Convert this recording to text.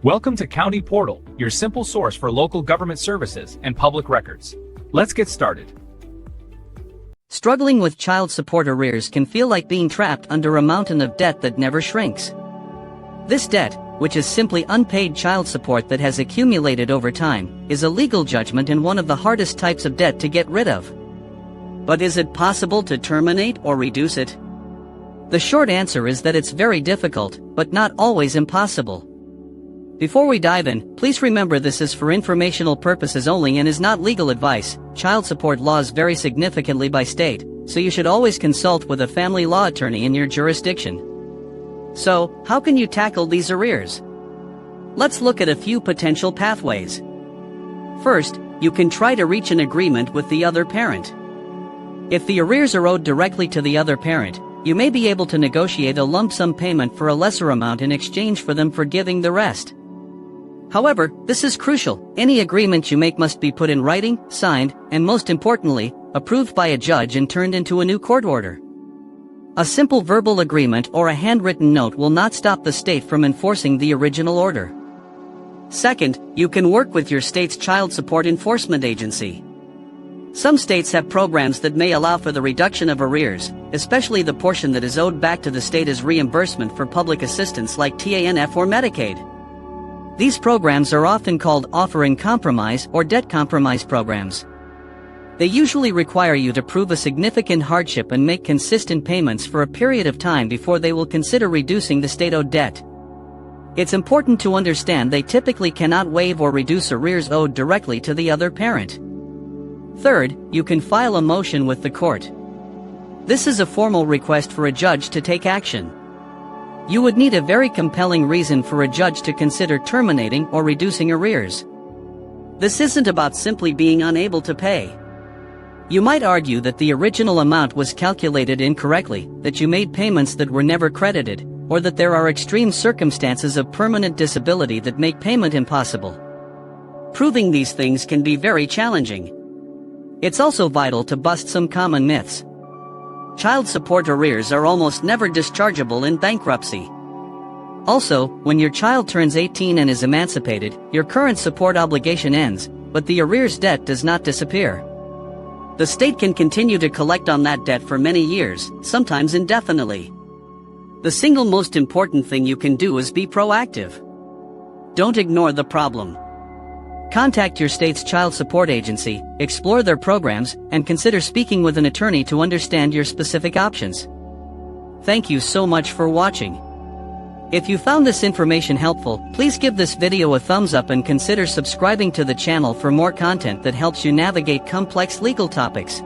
Welcome to County Portal, your simple source for local government services and public records. Let's get started. Struggling with child support arrears can feel like being trapped under a mountain of debt that never shrinks. This debt, which is simply unpaid child support that has accumulated over time, is a legal judgment and one of the hardest types of debt to get rid of. But is it possible to terminate or reduce it? The short answer is that it's very difficult, but not always impossible. Before we dive in, please remember this is for informational purposes only and is not legal advice. Child support laws vary significantly by state, so you should always consult with a family law attorney in your jurisdiction. So, how can you tackle these arrears? Let's look at a few potential pathways. First, you can try to reach an agreement with the other parent. If the arrears are owed directly to the other parent, you may be able to negotiate a lump sum payment for a lesser amount in exchange for them forgiving the rest. However, this is crucial. Any agreement you make must be put in writing, signed, and most importantly, approved by a judge and turned into a new court order. A simple verbal agreement or a handwritten note will not stop the state from enforcing the original order. Second, you can work with your state's child support enforcement agency. Some states have programs that may allow for the reduction of arrears, especially the portion that is owed back to the state as reimbursement for public assistance like TANF or Medicaid. These programs are often called offer in compromise or debt compromise programs. They usually require you to prove a significant hardship and make consistent payments for a period of time before they will consider reducing the state-owed debt. It's important to understand they typically cannot waive or reduce arrears owed directly to the other parent. Third, you can file a motion with the court. This is a formal request for a judge to take action. You would need a very compelling reason for a judge to consider terminating or reducing arrears. This isn't about simply being unable to pay. You might argue that the original amount was calculated incorrectly, that you made payments that were never credited, or that there are extreme circumstances of permanent disability that make payment impossible. Proving these things can be very challenging. It's also vital to bust some common myths. Child support arrears are almost never dischargeable in bankruptcy. Also, when your child turns 18 and is emancipated, your current support obligation ends, but the arrears debt does not disappear. The state can continue to collect on that debt for many years, sometimes indefinitely. The single most important thing you can do is be proactive. Don't ignore the problem. Contact your state's child support agency, explore their programs, and consider speaking with an attorney to understand your specific options. Thank you so much for watching. If you found this information helpful, please give this video a thumbs up and consider subscribing to the channel for more content that helps you navigate complex legal topics.